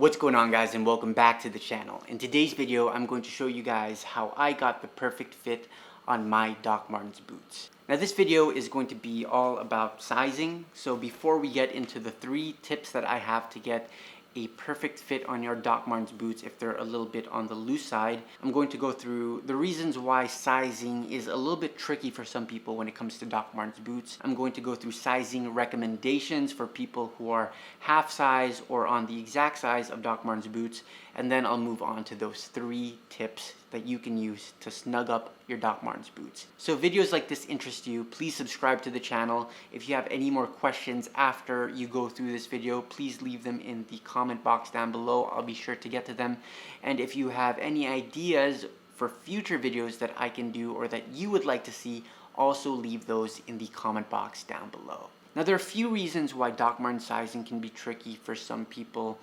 What's going on, guys, and welcome back to the channel. In today's video, I'm going to show you guys how I got the perfect fit on my Doc Martens boots. Now this video is going to be all about sizing, so before we get into the 3 tips that I have to get a perfect fit on your Doc Martens boots if they're a little bit on the loose side, I'm going to go through the reasons why sizing is a little bit tricky for some people when it comes to Doc Martens boots. I'm going to go through sizing recommendations for people who are half size or on the exact size of Doc Martens boots, and then I'll move on to those 3 tips that you can use to snug up your Doc Martens boots. So if videos like this interest you, please subscribe to the channel. If you have any more questions after you go through this video, please leave them in the comment box down below. I'll be sure to get to them. And if you have any ideas for future videos that I can do or that you would like to see, also leave those in the comment box down below. Now there are a few reasons why Doc Martens sizing can be tricky for some people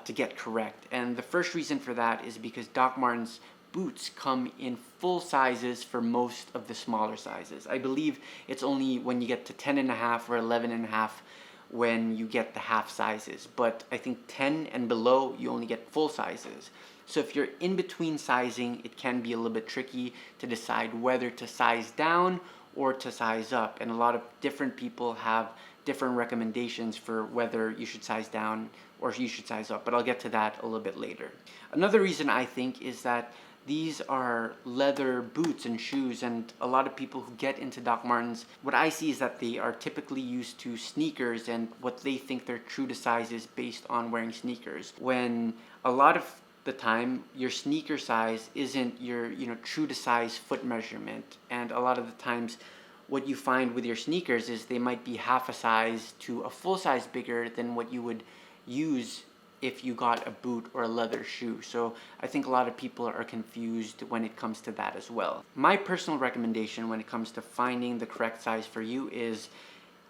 to get correct. And the first reason for that is because Doc Martens boots come in full sizes for most of the smaller sizes. I believe it's only when you get to 10.5 or 11.5 when you get the half sizes, but I think 10 and below you only get full sizes. So if you're in between sizing, it can be a little bit tricky to decide whether to size down or to size up, and a lot of different people have different recommendations for whether you should size down or you should size up, but I'll get to that a little bit later. Another reason I think is that these are leather boots and shoes, and a lot of people who get into Doc Martens, what I see is that they are typically used to sneakers and what they think they're true to size is based on wearing sneakers, when a lot of the time your sneaker size isn't your true to size foot measurement. And a lot of the times what you find with your sneakers is they might be half a size to a full size bigger than what you would use if you got a boot or a leather shoe. So I think a lot of people are confused when it comes to that as well. My personal recommendation when it comes to finding the correct size for you is,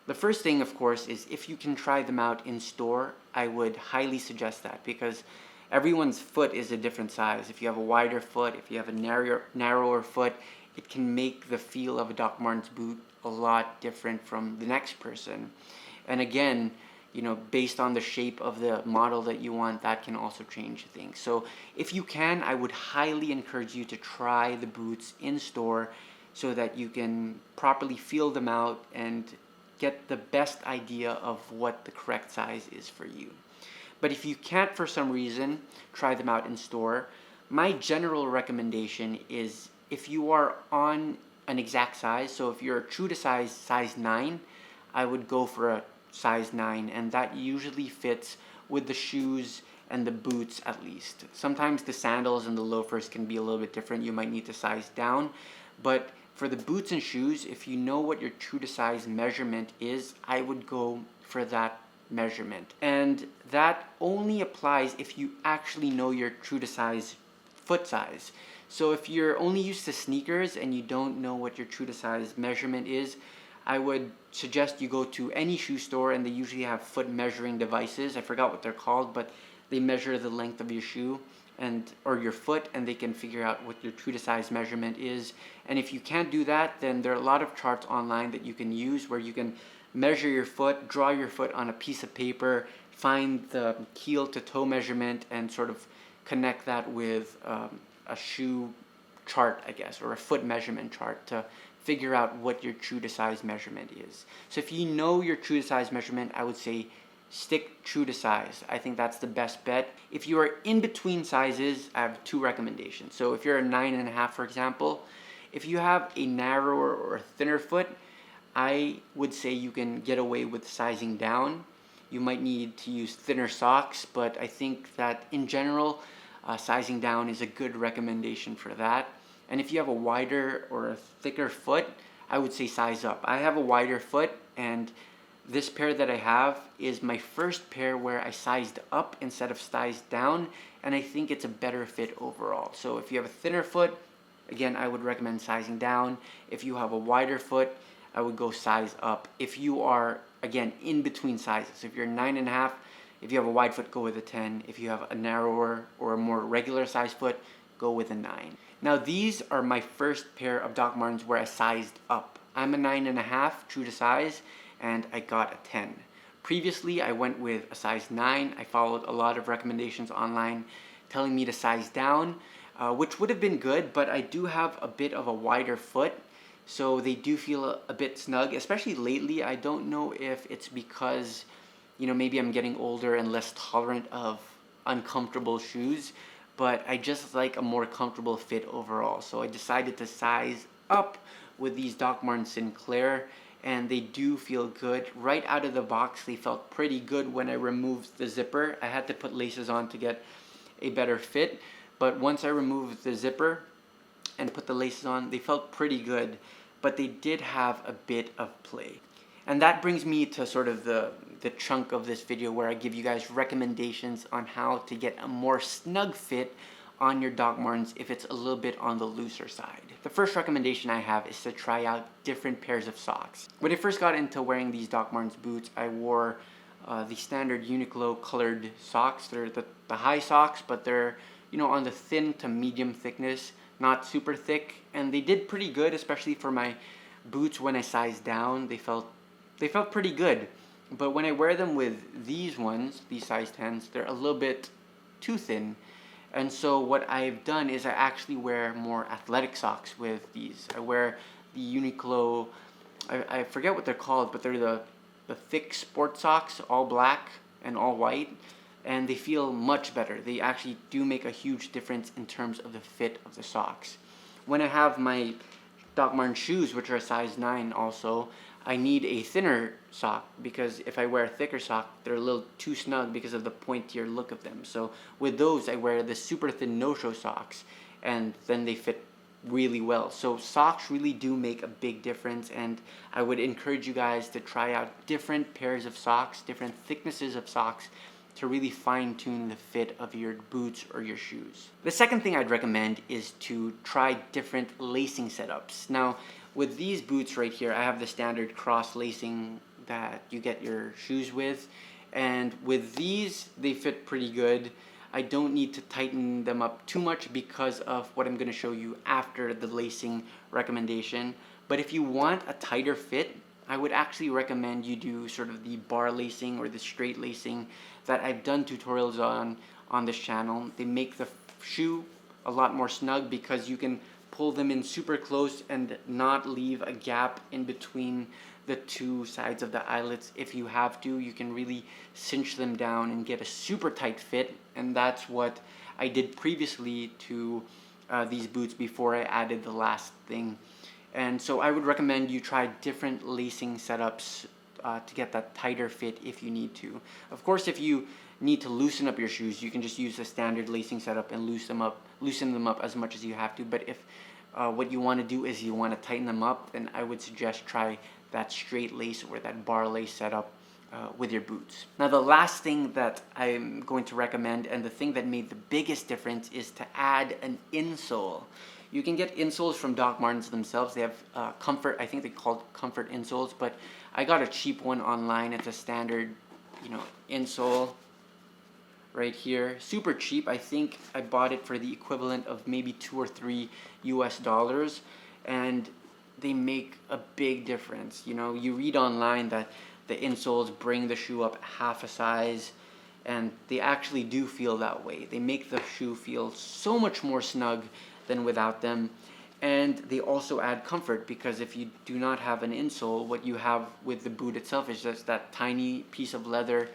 the first thing of course is if you can try them out in store, I would highly suggest that, because everyone's foot is a different size. If you have a wider foot, if you have a narrower foot, it can make the feel of a Doc Martens boot a lot different from the next person. And again, based on the shape of the model that you want, that can also change things. So if you can, I would highly encourage you to try the boots in store so that you can properly feel them out and get the best idea of what the correct size is for you. But if you can't for some reason try them out in store, my general recommendation is if you are on an exact size, so if you're true to size 9, I would go for a size 9, and that usually fits with the shoes and the boots at least. Sometimes the sandals and the loafers can be a little bit different. You might need to size down, but for the boots and shoes, if you know what your true to size measurement is, I would go for that measurement. And that only applies if you actually know your true to size foot size. So if you're only used to sneakers and you don't know what your true to size measurement is, I would suggest you go to any shoe store, and they usually have foot measuring devices. I forgot what they're called, but they measure the length of your shoe or your foot, and they can figure out what your true to size measurement is. And if you can't do that, then there are a lot of charts online that you can use where you can measure your foot, draw your foot on a piece of paper, find the heel to toe measurement, and sort of connect that with a shoe chart, I guess, or a foot measurement chart to figure out what your true to size measurement is. So if you know your true to size measurement, I would say stick true to size. I think that's the best bet. If you are in between sizes, I have 2 recommendations. So if you're a 9.5, for example, if you have a narrower or a thinner foot, I would say you can get away with sizing down. You might need to use thinner socks, but I think that in general, sizing down is a good recommendation for that. And if you have a wider or a thicker foot, I would say size up. I have a wider foot, and this pair that I have is my first pair where I sized up instead of sized down, and I think it's a better fit overall. So if you have a thinner foot, again, I would recommend sizing down. If you have a wider foot, I would go size up. If you are, again, in between sizes, if you're 9.5, if you have a wide foot, go with a 10. If you have a narrower or a more regular size foot, go with a 9. Now these are my first pair of Doc Martens where I sized up. I'm a 9.5 true to size, and I got a 10. Previously, I went with a size 9. I followed a lot of recommendations online telling me to size down, which would have been good, but I do have a bit of a wider foot, so they do feel a bit snug, especially lately. I don't know if it's because, maybe I'm getting older and less tolerant of uncomfortable shoes, but I just like a more comfortable fit overall. So I decided to size up with these Dr Martens Sinclair, and they do feel good. Right out of the box, they felt pretty good when I removed the zipper. I had to put laces on to get a better fit, but once I removed the zipper and put the laces on, they felt pretty good, but they did have a bit of play. And that brings me to sort of the chunk of this video where I give you guys recommendations on how to get a more snug fit on your Dr Martens if it's a little bit on the looser side. The first recommendation I have is to try out different pairs of socks. When I first got into wearing these Dr Martens boots, I wore the standard Uniqlo colored socks. They're the high socks, but they're on the thin to medium thickness, not super thick, and they did pretty good, especially for my boots. When I sized down, they felt pretty good. But when I wear them with these ones, these size 10s, they're a little bit too thin. And so what I've done is I actually wear more athletic socks with these. I wear the Uniqlo, I forget what they're called, but they're the thick sport socks, all black and all white, and they feel much better. They actually do make a huge difference in terms of the fit of the socks. When I have my Dr Martens shoes, which are a size 9 also, I need a thinner sock, because if I wear a thicker sock, they're a little too snug because of the pointier look of them. So with those, I wear the super thin no-show socks, and then they fit really well. So socks really do make a big difference, and I would encourage you guys to try out different pairs of socks, different thicknesses of socks, to really fine-tune the fit of your boots or your shoes. The second thing I'd recommend is to try different lacing setups. Now, with these boots right here, I have the standard cross lacing that you get your shoes with, and with these, they fit pretty good. I don't need to tighten them up too much because of what I'm going to show you after the lacing recommendation. But if you want a tighter fit, I would actually recommend you do sort of the bar lacing or the straight lacing that I've done tutorials on this channel. They make the shoe a lot more snug because you can pull them in super close and not leave a gap in between the two sides of the eyelets. If you have to, you can really cinch them down and get a super tight fit, and that's what I did previously to these boots before I added the last thing. And so I would recommend you try different lacing setups to get that tighter fit if you need to. Of course, if you need to loosen up your shoes, you can just use the standard lacing setup and loosen them up as much as you have to. But if what you want to do is you want to tighten them up, then I would suggest try that straight lace or that bar lace setup with your boots. Now, the last thing that I'm going to recommend, and the thing that made the biggest difference, is to add an insole. You can get insoles from Dr Martens themselves. They have comfort, I think they called comfort insoles, but I got a cheap one online. It's a standard, insole right here. Super cheap. I think I bought it for the equivalent of maybe $2 or $3 US, and they make a big difference. You read online that the insoles bring the shoe up half a size, and they actually do feel that way. They make the shoe feel so much more snug than without them, and they also add comfort, because if you do not have an insole, what you have with the boot itself is just that tiny piece of leather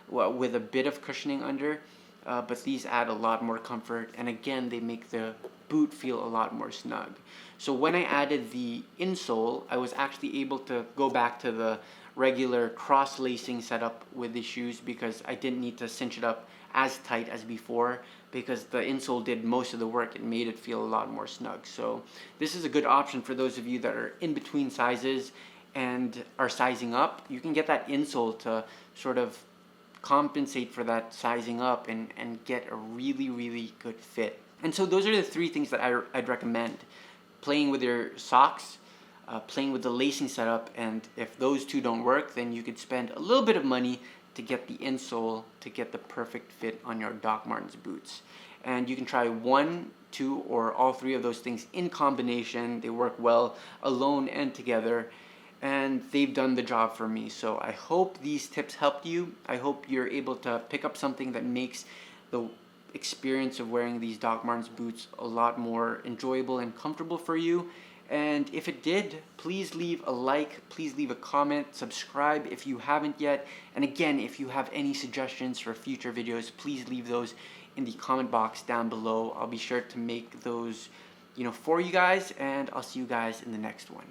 with a bit of cushioning under, but these add a lot more comfort, and again, they make the boot feel a lot more snug. So when I added the insole, I was actually able to go back to the regular cross lacing setup with the shoes, because I didn't need to cinch it up as tight as before, because the insole did most of the work. It made it feel a lot more snug. So this is a good option for those of you that are in between sizes and are sizing up. You can get that insole to sort of compensate for that sizing up and get a really, really good fit. And so those are the three things that I'd recommend. Playing with your socks, playing with the lacing setup, and if those two don't work, then you could spend a little bit of money to get the insole to get the perfect fit on your Dr Martens boots. And you can try 1, 2, or all 3 of those things in combination. They work well alone and together. and they've done the job for me. So I hope these tips helped you. I hope you're able to pick up something that makes the experience of wearing these Doc Martens boots a lot more enjoyable and comfortable for you. And if it did, please leave a like, please leave a comment, subscribe if you haven't yet. And again, if you have any suggestions for future videos, please leave those in the comment box down below. I'll be sure to make those, for you guys, and I'll see you guys in the next one.